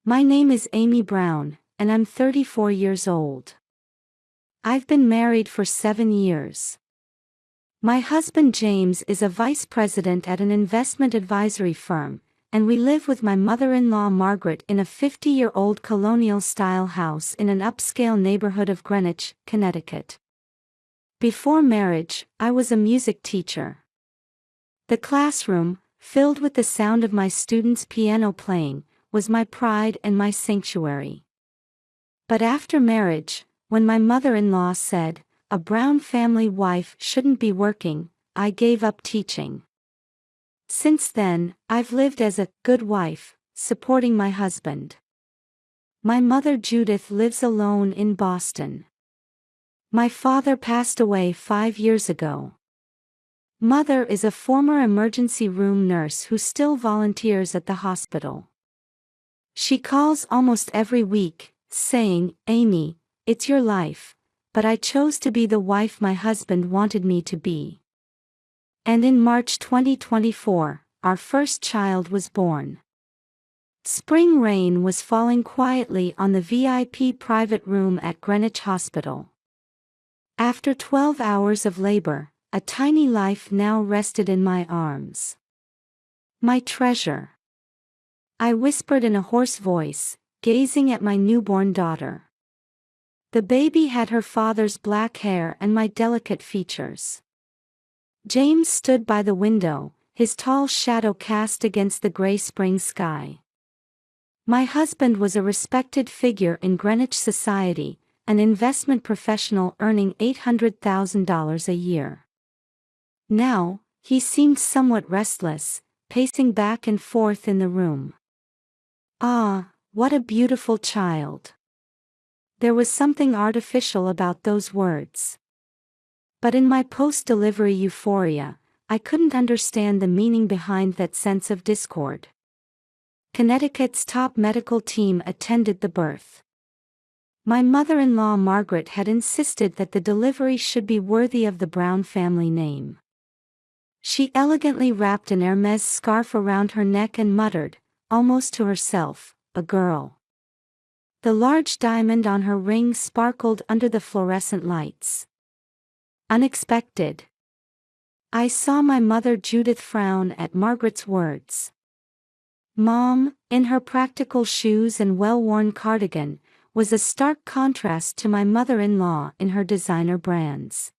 My name is Amy Brown, and I'm 34 years old. I've been married for 7 years. My husband James is a vice president at an investment advisory firm, and we live with my mother-in-law Margaret in a 50-year-old colonial-style house in an upscale neighborhood of Greenwich, Connecticut. Before marriage, I was a music teacher. The classroom, filled with the sound of my students' piano playing, was my pride and my sanctuary. But after marriage, when my mother-in-law said, "A Brown family wife shouldn't be working," I gave up teaching. Since then, I've lived as a good wife, supporting my husband. My mother Judith lives alone in Boston. My father passed away 5 years ago. Mother is a former emergency room nurse who still volunteers at the hospital. She calls almost every week, saying, "Amy, it's your life, but I chose to be the wife my husband wanted me to be." And in March 2024, our first child was born. Spring rain was falling quietly on the VIP private room at Greenwich Hospital. After 12 hours of labor, a tiny life now rested in my arms. "My treasure," I whispered in a hoarse voice, gazing at my newborn daughter. The baby had her father's black hair and my delicate features. James stood by the window, his tall shadow cast against the gray spring sky. My husband was a respected figure in Greenwich society, an investment professional earning $800,000 a year. Now, he seemed somewhat restless, pacing back and forth in the room. Ah, what a beautiful child. There was something artificial about those words. But in my post-delivery euphoria, I couldn't understand the meaning behind that sense of discord. Connecticut's top medical team attended the birth. My mother-in-law Margaret had insisted that the delivery should be worthy of the Brown family name. She elegantly wrapped an Hermes scarf around her neck and muttered, almost to herself, "A girl." The large diamond on her ring sparkled under the fluorescent lights. Unexpected. I saw my mother Judith frown at Margaret's words. Mom, in her practical shoes and well-worn cardigan, was a stark contrast to my mother-in-law in her designer brands.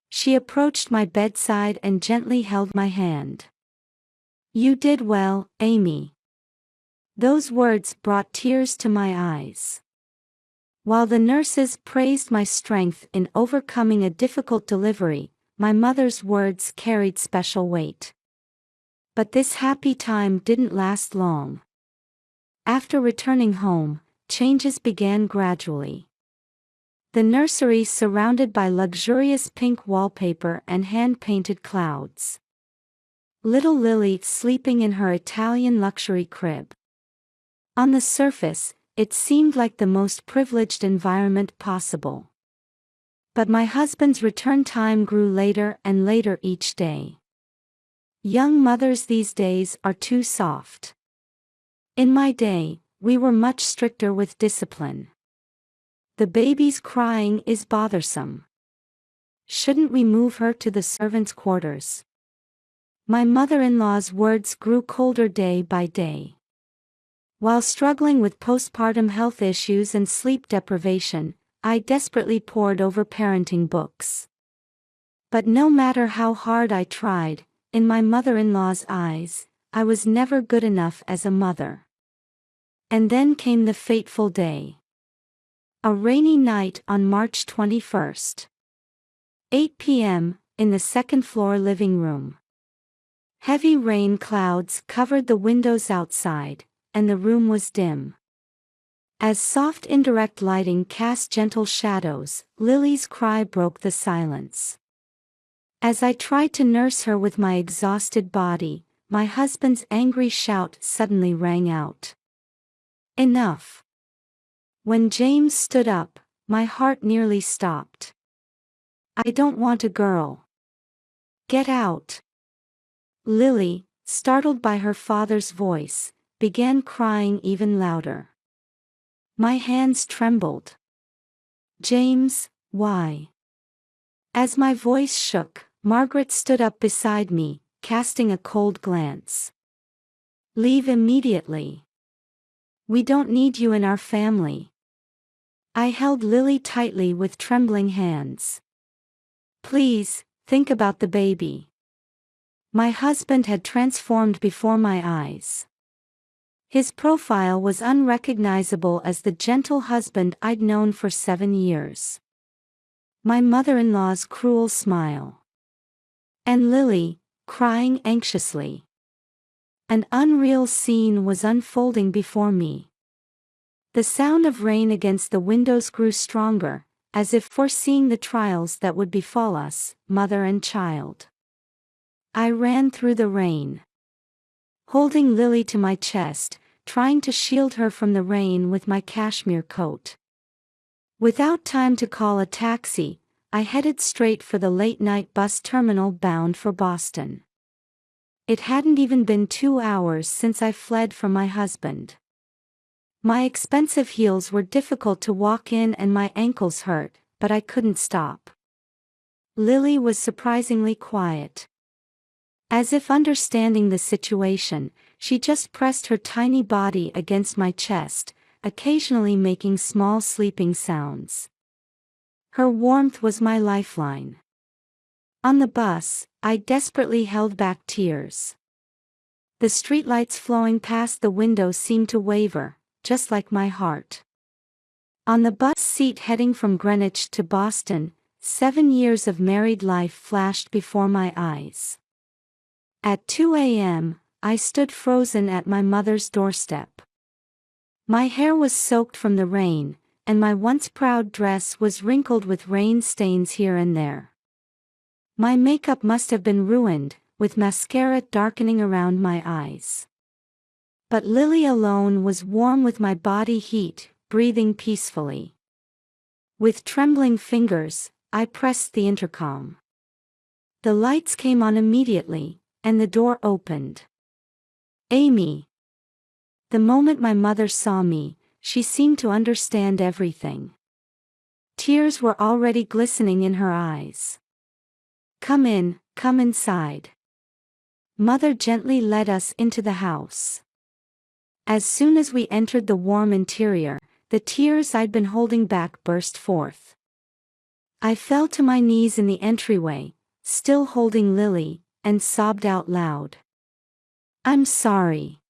She approached my bedside and gently held my hand. "You did well, Amy." Those words brought tears to my eyes. While the nurses praised my strength in overcoming a difficult delivery, my mother's words carried special weight. But this happy time didn't last long. After returning home, changes began gradually. The nursery surrounded by luxurious pink wallpaper and hand-painted clouds. Little Lily sleeping in her Italian luxury crib. On the surface, it seemed like the most privileged environment possible. But my husband's return time grew later and later each day. Young mothers these days are too soft. In my day, we were much stricter with discipline. "The baby's crying is bothersome. Shouldn't we move her to the servants' quarters?" My mother-in-law's words grew colder day by day. While struggling with postpartum health issues and sleep deprivation, I desperately pored over parenting books. But no matter how hard I tried, in my mother-in-law's eyes, I was never good enough as a mother. And then came the fateful day. A rainy night on March 21st. 8 p.m., in the second-floor living room. Heavy rain clouds covered the windows outside, and the room was dim. As soft indirect lighting cast gentle shadows, Lily's cry broke the silence. As I tried to nurse her with my exhausted body, my husband's angry shout suddenly rang out. "Enough." When James stood up, my heart nearly stopped. "I don't want a girl. Get out." Lily, startled by her father's voice, began crying even louder. My hands trembled. "James, why?" As my voice shook, Margaret stood up beside me, casting a cold glance. "Leave immediately. We don't need you in our family." I held Lily tightly with trembling hands. "Please, think about the baby." My husband had transformed before my eyes. His profile was unrecognizable as the gentle husband I'd known for 7 years. My mother-in-law's cruel smile. And Lily, crying anxiously. An unreal scene was unfolding before me. The sound of rain against the windows grew stronger, as if foreseeing the trials that would befall us, mother and child. I ran through the rain, holding Lily to my chest, trying to shield her from the rain with my cashmere coat. Without time to call a taxi, I headed straight for the late-night bus terminal bound for Boston. It hadn't even been 2 hours since I fled from my husband. My expensive heels were difficult to walk in and my ankles hurt, but I couldn't stop. Lily was surprisingly quiet. As if understanding the situation, she just pressed her tiny body against my chest, occasionally making small sleeping sounds. Her warmth was my lifeline. On the bus, I desperately held back tears. The streetlights flowing past the window seemed to waver, just like my heart. On the bus seat heading from Greenwich to Boston, 7 years of married life flashed before my eyes. At 2 a.m., I stood frozen at my mother's doorstep. My hair was soaked from the rain, and my once proud dress was wrinkled with rain stains here and there. My makeup must have been ruined, with mascara darkening around my eyes. But Lily alone was warm with my body heat, breathing peacefully. With trembling fingers, I pressed the intercom. The lights came on immediately, and the door opened. "Amy." The moment my mother saw me, she seemed to understand everything. Tears were already glistening in her eyes. "Come in, come inside." Mother gently led us into the house. As soon as we entered the warm interior, the tears I'd been holding back burst forth. I fell to my knees in the entryway, still holding Lily, and sobbed out loud. "I'm sorry,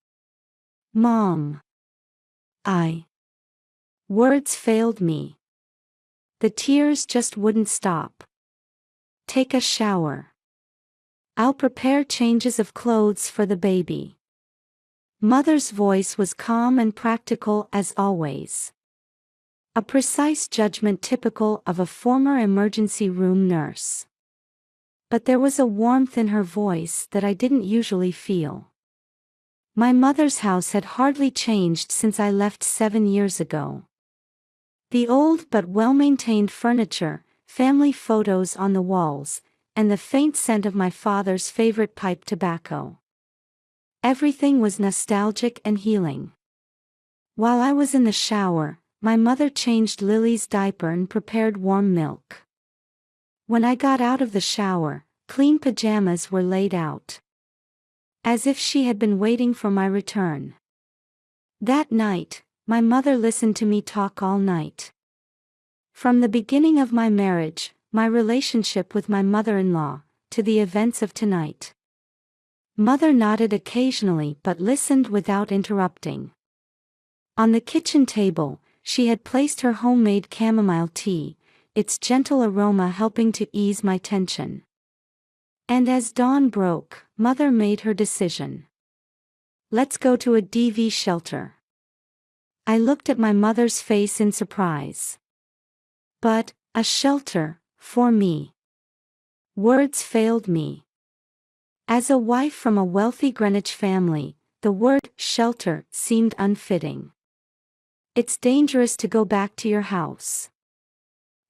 Mom. Words failed me. The tears just wouldn't stop. "Take a shower. I'll prepare changes of clothes for the baby." Mother's voice was calm and practical as always. A precise judgment typical of a former emergency room nurse. But there was a warmth in her voice that I didn't usually feel. My mother's house had hardly changed since I left 7 years ago. The old but well-maintained furniture, family photos on the walls, and the faint scent of my father's favorite pipe tobacco. Everything was nostalgic and healing. While I was in the shower, my mother changed Lily's diaper and prepared warm milk. When I got out of the shower, clean pajamas were laid out. As if she had been waiting for my return. That night, my mother listened to me talk all night. From the beginning of my marriage, my relationship with my mother-in-law, to the events of tonight. Mother nodded occasionally but listened without interrupting. On the kitchen table, she had placed her homemade chamomile tea, its gentle aroma helping to ease my tension. And as dawn broke, Mother made her decision. "Let's go to a DV shelter." I looked at my mother's face in surprise. But, a shelter, for me? Words failed me. As a wife from a wealthy Greenwich family, the word shelter seemed unfitting. "It's dangerous to go back to your house.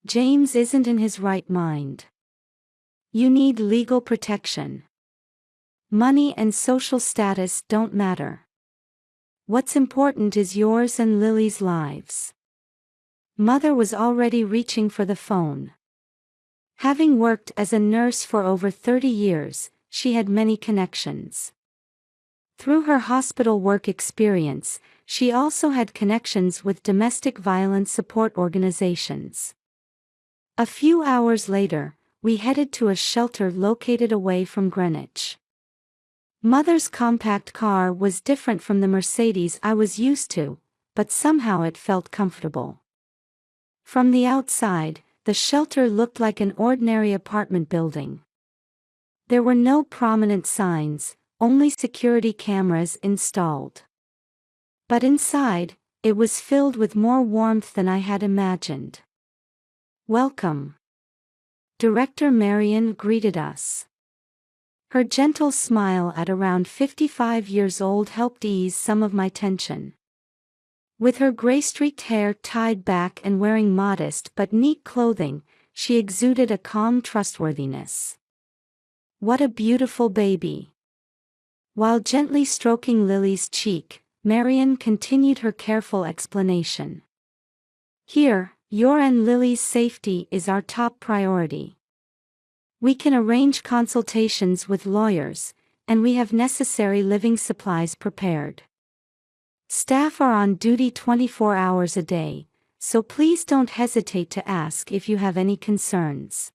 James isn't in his right mind. You need legal protection. Money and social status don't matter." What's important is yours and Lily's lives. Mother was already reaching for the phone. Having worked as a nurse for over 30 years, she had many connections. Through her hospital work experience, she also had connections with domestic violence support organizations. A few hours later, we headed to a shelter located away from Greenwich. Mother's compact car was different from the Mercedes I was used to, but somehow it felt comfortable. From the outside, the shelter looked like an ordinary apartment building. There were no prominent signs, only security cameras installed. But inside, it was filled with more warmth than I had imagined. "Welcome." Director Marion greeted us. Her gentle smile at around 55 years old helped ease some of my tension. With her gray-streaked hair tied back and wearing modest but neat clothing, she exuded a calm trustworthiness. "What a beautiful baby." While gently stroking Lily's cheek, Marion continued her careful explanation. "Here, your and Lily's safety is our top priority. We can arrange consultations with lawyers, and we have necessary living supplies prepared. Staff are on duty 24 hours a day, so please don't hesitate to ask if you have any concerns."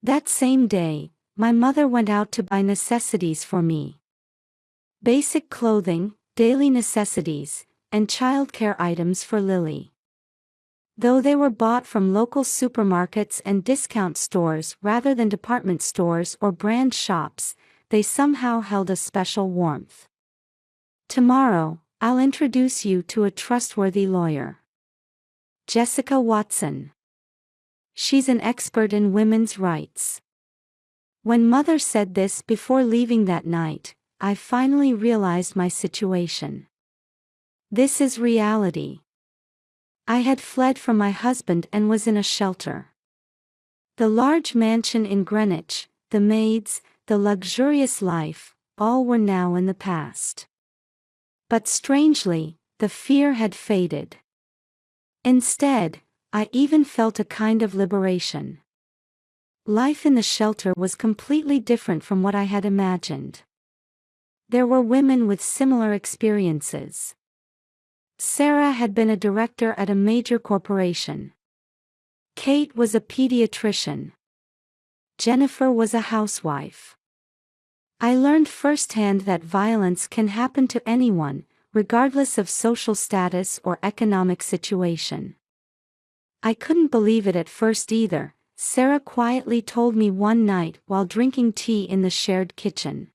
That same day, my mother went out to buy necessities for me. Basic clothing, daily necessities, and childcare items for Lily. Though they were bought from local supermarkets and discount stores rather than department stores or brand shops, they somehow held a special warmth. "Tomorrow, I'll introduce you to a trustworthy lawyer. Jessica Watson. She's an expert in women's rights." When Mother said this before leaving that night, I finally realized my situation. This is reality. I had fled from my husband and was in a shelter. The large mansion in Greenwich, the maids, the luxurious life, all were now in the past. But strangely, the fear had faded. Instead, I even felt a kind of liberation. Life in the shelter was completely different from what I had imagined. There were women with similar experiences. Sarah had been a director at a major corporation. Kate was a pediatrician. Jennifer was a housewife. I learned firsthand that violence can happen to anyone, regardless of social status or economic situation. I couldn't believe it at first either, Sarah quietly told me one night while drinking tea in the shared kitchen.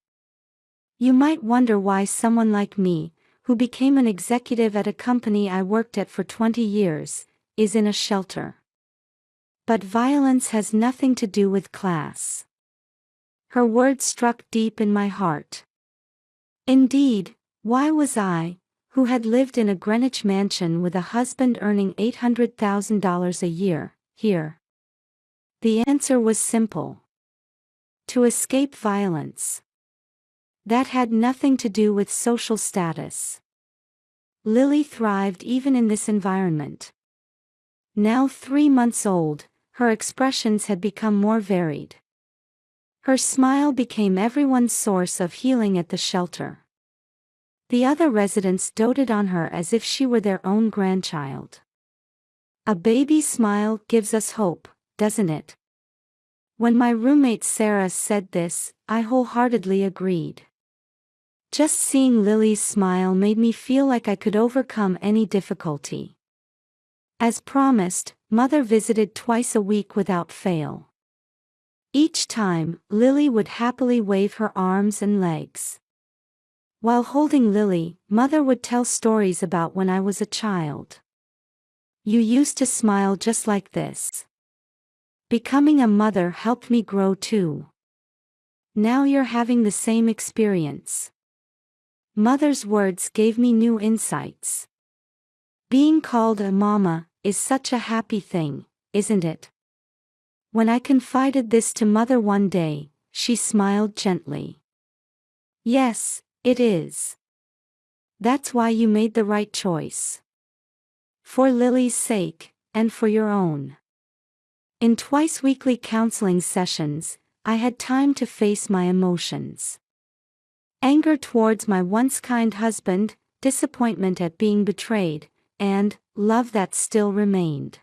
"You might wonder why someone like me, who became an executive at a company I worked at for 20 years, is in a shelter. But violence has nothing to do with class." Her words struck deep in my heart. Indeed, why was I, who had lived in a Greenwich mansion with a husband earning $800,000 a year, here? The answer was simple. To escape violence. That had nothing to do with social status. Lily thrived even in this environment. Now 3 months old, her expressions had become more varied. Her smile became everyone's source of healing at the shelter. The other residents doted on her as if she were their own grandchild. A baby's smile gives us hope, doesn't it? When my roommate Sarah said this, I wholeheartedly agreed. Just seeing Lily's smile made me feel like I could overcome any difficulty. As promised, Mother visited twice a week without fail. Each time, Lily would happily wave her arms and legs. While holding Lily, Mother would tell stories about when I was a child. "You used to smile just like this. Becoming a mother helped me grow too. Now you're having the same experience." Mother's words gave me new insights. Being called a mama is such a happy thing, isn't it? When I confided this to Mother one day, she smiled gently. "Yes, it is. That's why you made the right choice. For Lily's sake, and for your own. In twice-weekly counseling sessions, I had time to face my emotions. Anger towards my once kind husband, disappointment at being betrayed, and love that still remained.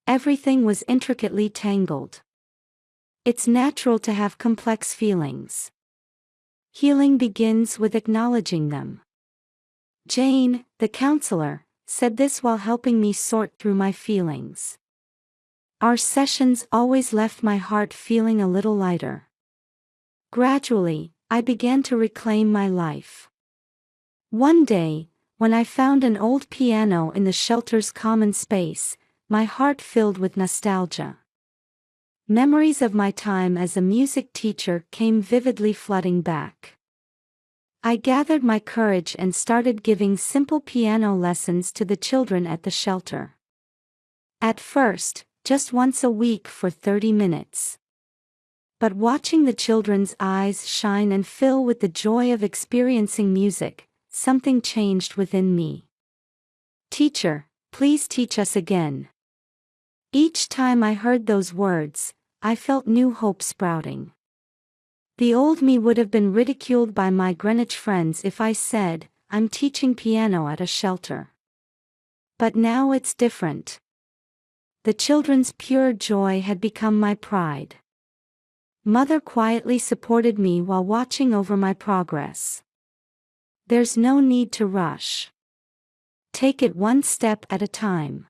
Everything was intricately tangled. It's natural to have complex feelings. Healing begins with acknowledging them. Jane, the counselor, said this while helping me sort through my feelings. Our sessions always left my heart feeling a little lighter. Gradually, I began to reclaim my life. One day, when I found an old piano in the shelter's common space, my heart filled with nostalgia. Memories of my time as a music teacher came vividly flooding back. I gathered my courage and started giving simple piano lessons to the children at the shelter. At first, just once a week for 30 minutes. But watching the children's eyes shine and fill with the joy of experiencing music, something changed within me. Teacher, please teach us again. Each time I heard those words, I felt new hope sprouting. The old me would have been ridiculed by my Greenwich friends if I said, I'm teaching piano at a shelter. But now it's different. The children's pure joy had become my pride. Mother quietly supported me while watching over my progress. There's no need to rush. Take it one step at a time.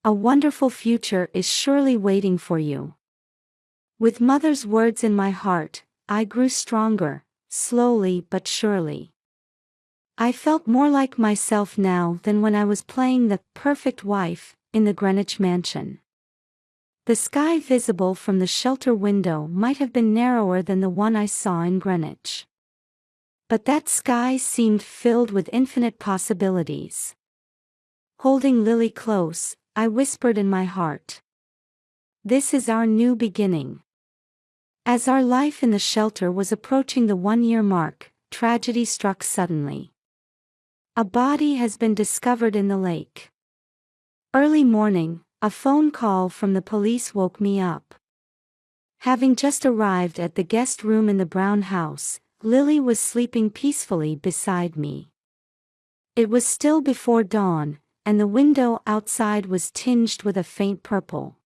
A wonderful future is surely waiting for you. With Mother's words in my heart, I grew stronger, slowly but surely. I felt more like myself now than when I was playing the perfect wife in the Greenwich mansion. The sky visible from the shelter window might have been narrower than the one I saw in Greenwich. But that sky seemed filled with infinite possibilities. Holding Lily close, I whispered in my heart. This is our new beginning. As our life in the shelter was approaching the 1-year mark, tragedy struck suddenly. A body has been discovered in the lake. Early morning, a phone call from the police woke me up. Having just arrived at the guest room in the brown house, Lily was sleeping peacefully beside me. It was still before dawn, and the window outside was tinged with a faint purple.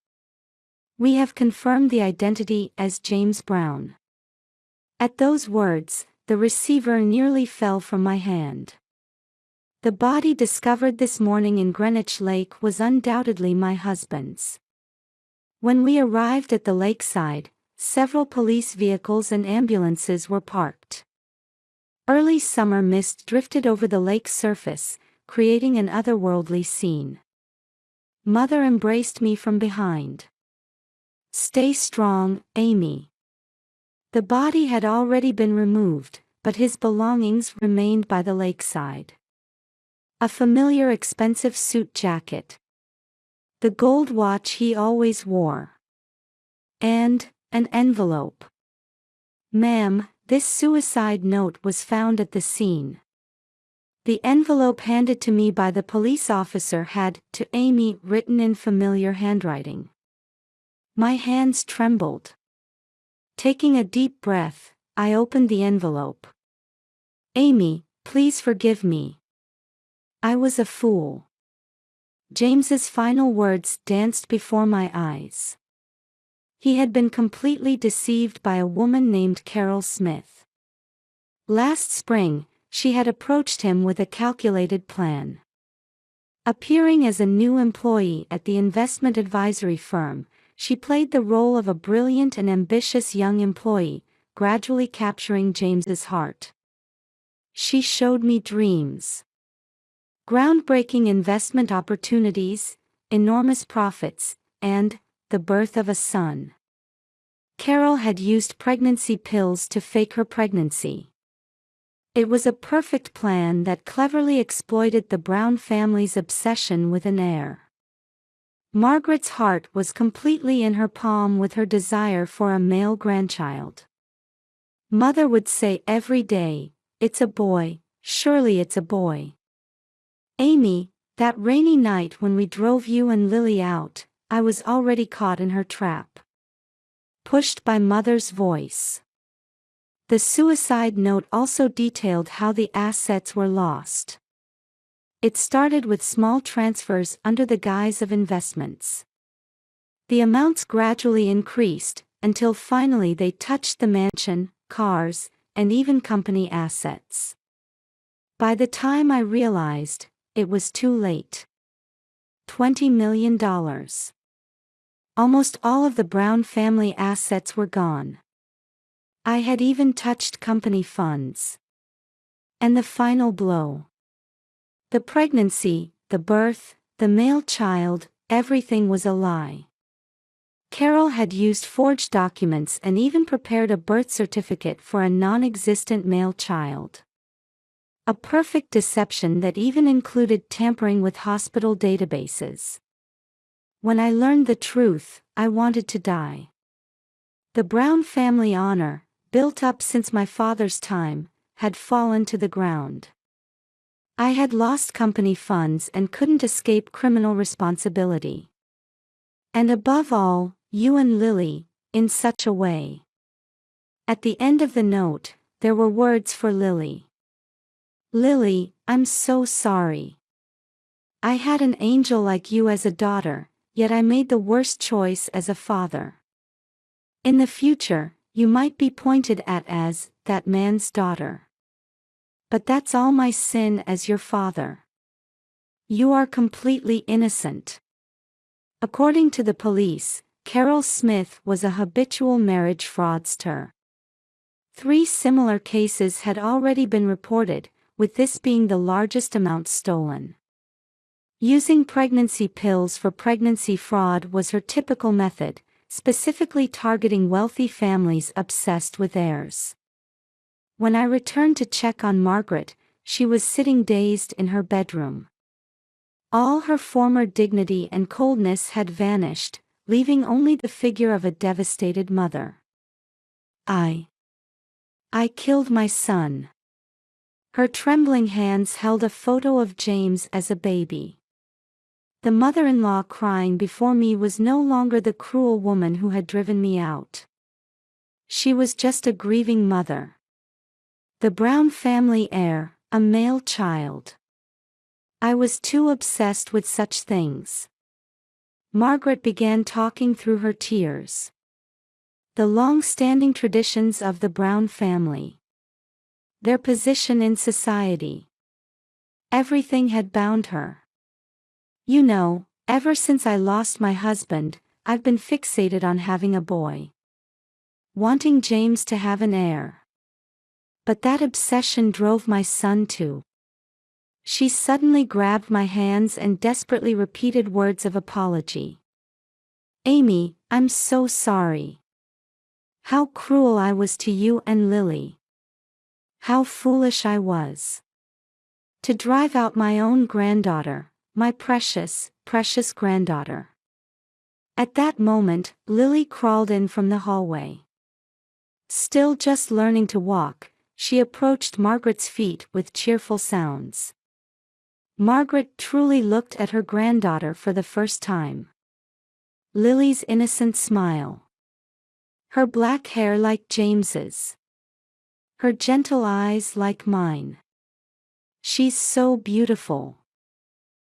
We have confirmed the identity as James Brown. At those words, the receiver nearly fell from my hand. The body discovered this morning in Greenwich Lake was undoubtedly my husband's. When we arrived at the lakeside, several police vehicles and ambulances were parked. Early summer mist drifted over the lake's surface, creating an otherworldly scene. Mother embraced me from behind. Stay strong, Amy. The body had already been removed, but his belongings remained by the lakeside. A familiar expensive suit jacket. The gold watch he always wore. And an envelope. Ma'am, this suicide note was found at the scene. The envelope handed to me by the police officer had, to Amy, written in familiar handwriting. My hands trembled. Taking a deep breath, I opened the envelope. Amy, please forgive me. I was a fool. James's final words danced before my eyes. He had been completely deceived by a woman named Carol Smith. Last spring, she had approached him with a calculated plan. Appearing as a new employee at the investment advisory firm, she played the role of a brilliant and ambitious young employee, gradually capturing James's heart. She showed me dreams. Groundbreaking investment opportunities, enormous profits, and the birth of a son. Carol had used pregnancy pills to fake her pregnancy. It was a perfect plan that cleverly exploited the Brown family's obsession with an heir. Margaret's heart was completely in her palm with her desire for a male grandchild. Mother would say every day, "It's a boy," Surely it's a boy. Amy, that rainy night when we drove you and Lily out, I was already caught in her trap. Pushed by Mother's voice. The suicide note also detailed how the assets were lost. It started with small transfers under the guise of investments. The amounts gradually increased, until finally they touched the mansion, cars, and even company assets. By the time I realized, it was too late. $20 million. Almost all of the Brown family assets were gone. I had even touched company funds. And the final blow. The pregnancy, the birth, the male child, everything was a lie. Carol had used forged documents and even prepared a birth certificate for a non-existent male child. A perfect deception that even included tampering with hospital databases. When I learned the truth, I wanted to die. The Brown family honor, built up since my father's time, had fallen to the ground. I had lost company funds and couldn't escape criminal responsibility. And above all, you and Lily, in such a way. At the end of the note, there were words for Lily. Lily, I'm so sorry. I had an angel like you as a daughter, yet I made the worst choice as a father. In the future, you might be pointed at as that man's daughter. But that's all my sin as your father. You are completely innocent. According to the police, Carol Smith was a habitual marriage fraudster. 3 similar cases had already been reported, with this being the largest amount stolen. Using pregnancy pills for pregnancy fraud was her typical method, specifically targeting wealthy families obsessed with heirs. When I returned to check on Margaret, she was sitting dazed in her bedroom. All her former dignity and coldness had vanished, leaving only the figure of a devastated mother. I killed my son. Her trembling hands held a photo of James as a baby. The mother-in-law crying before me was no longer the cruel woman who had driven me out. She was just a grieving mother. The Brown family heir, a male child. I was too obsessed with such things. Margaret began talking through her tears. The long-standing traditions of the Brown family. Their position in society. Everything had bound her. You know, ever since I lost my husband, I've been fixated on having a boy. Wanting James to have an heir. But that obsession drove my son too. She suddenly grabbed my hands and desperately repeated words of apology. Amy, I'm so sorry. How cruel I was to you and Lily. How foolish I was. To drive out my own granddaughter, my precious, precious granddaughter. At that moment, Lily crawled in from the hallway. Still just learning to walk, she approached Margaret's feet with cheerful sounds. Margaret truly looked at her granddaughter for the first time. Lily's innocent smile. Her black hair like James's. Her gentle eyes like mine. She's so beautiful.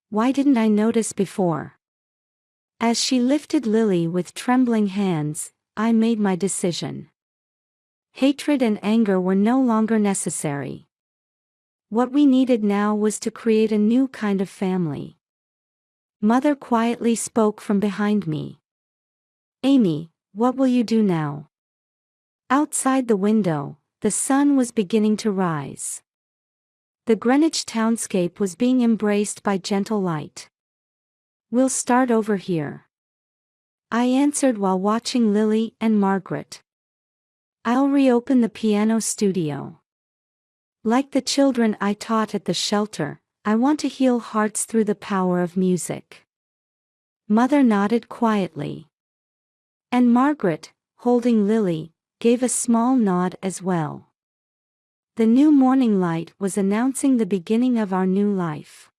Why didn't I notice before? As she lifted Lily with trembling hands, I made my decision. Hatred and anger were no longer necessary. What we needed now was to create a new kind of family. Mother quietly spoke from behind me. Amy, what will you do now? Outside the window, the sun was beginning to rise. The Greenwich townscape was being embraced by gentle light. We'll start over here. I answered while watching Lily and Margaret. I'll reopen the piano studio. Like the children I taught at the shelter, I want to heal hearts through the power of music. Mother nodded quietly. And Margaret, holding Lily, gave a small nod as well. The new morning light was announcing the beginning of our new life.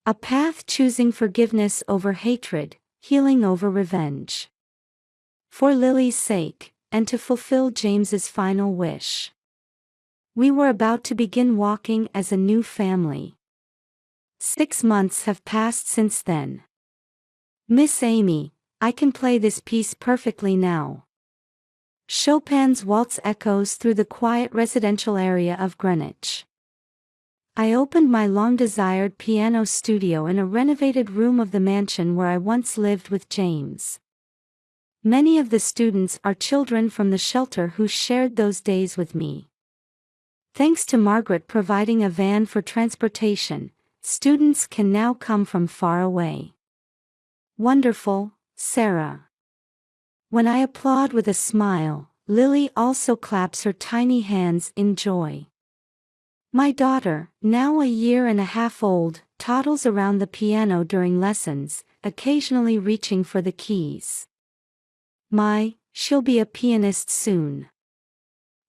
A path choosing forgiveness over hatred, healing over revenge. For Lily's sake, and to fulfill James's final wish. We were about to begin walking as a new family. 6 months have passed since then. Miss Amy, I can play this piece perfectly now. Chopin's waltz echoes through the quiet residential area of Greenwich. I opened my long-desired piano studio in a renovated room of the mansion where I once lived with James. Many of the students are children from the shelter who shared those days with me. Thanks to Margaret providing a van for transportation, students can now come from far away. Wonderful, Sarah. When I applaud with a smile, Lily also claps her tiny hands in joy. My daughter, now a year and a half old, toddles around the piano during lessons, occasionally reaching for the keys. She'll be a pianist soon.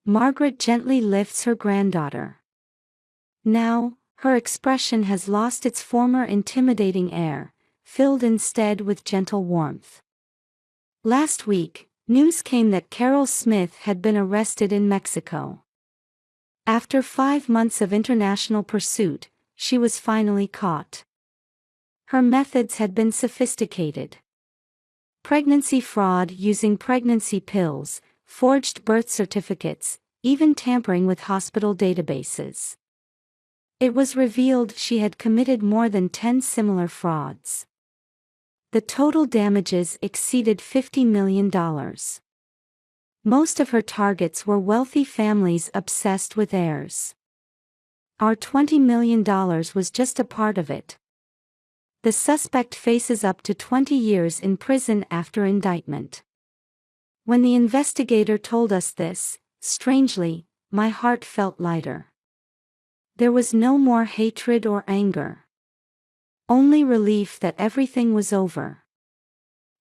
Margaret gently lifts her granddaughter. Now, her expression has lost its former intimidating air, filled instead with gentle warmth. Last week, news came that Carol Smith had been arrested in Mexico. After 5 months of international pursuit, she was finally caught. Her methods had been sophisticated. Pregnancy fraud using pregnancy pills, forged birth certificates, even tampering with hospital databases. It was revealed she had committed more than 10 similar frauds. The total damages exceeded $50 million. Most of her targets were wealthy families obsessed with heirs. Our $20 million was just a part of it. The suspect faces up to 20 years in prison after indictment. When the investigator told us this, strangely, my heart felt lighter. There was no more hatred or anger. Only relief that everything was over.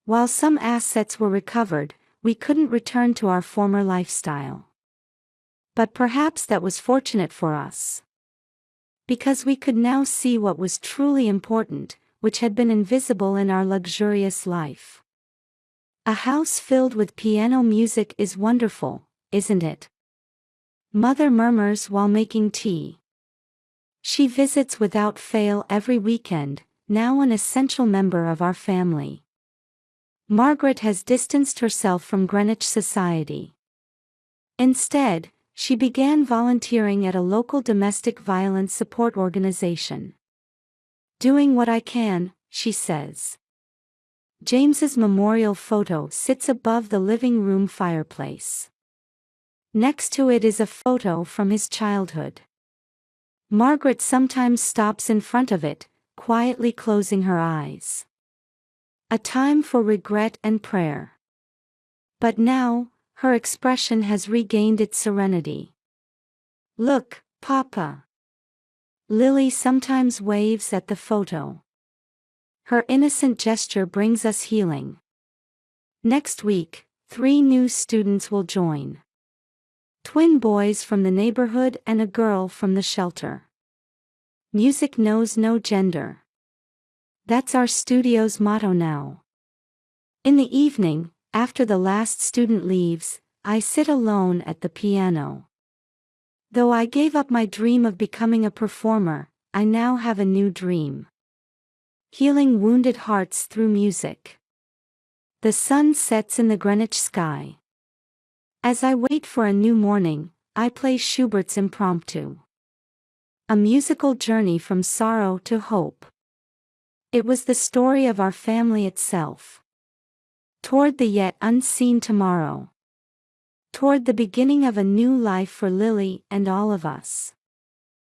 While some assets were recovered, we couldn't return to our former lifestyle. But perhaps that was fortunate for us. Because we could now see what was truly important, which had been invisible in our luxurious life. A house filled with piano music is wonderful, isn't it? Mother murmurs while making tea. She visits without fail every weekend, now an essential member of our family. Margaret has distanced herself from Greenwich society. Instead, she began volunteering at a local domestic violence support organization. Doing what I can, she says. James's memorial photo sits above the living room fireplace. Next to it is a photo from his childhood. Margaret sometimes stops in front of it, quietly closing her eyes. A time for regret and prayer. But now, her expression has regained its serenity. Look, Papa. Lily sometimes waves at the photo. Her innocent gesture brings us healing. Next week, 3 new students will join. Twin boys from the neighborhood and a girl from the shelter. Music knows no gender. That's our studio's motto now. In the evening, after the last student leaves, I sit alone at the piano. Though I gave up my dream of becoming a performer, I now have a new dream. Healing wounded hearts through music. The sun sets in the Greenwich sky. As I wait for a new morning, I play Schubert's Impromptu. A musical journey from sorrow to hope. It was the story of our family itself. Toward the yet unseen tomorrow. Toward the beginning of a new life for Lily and all of us.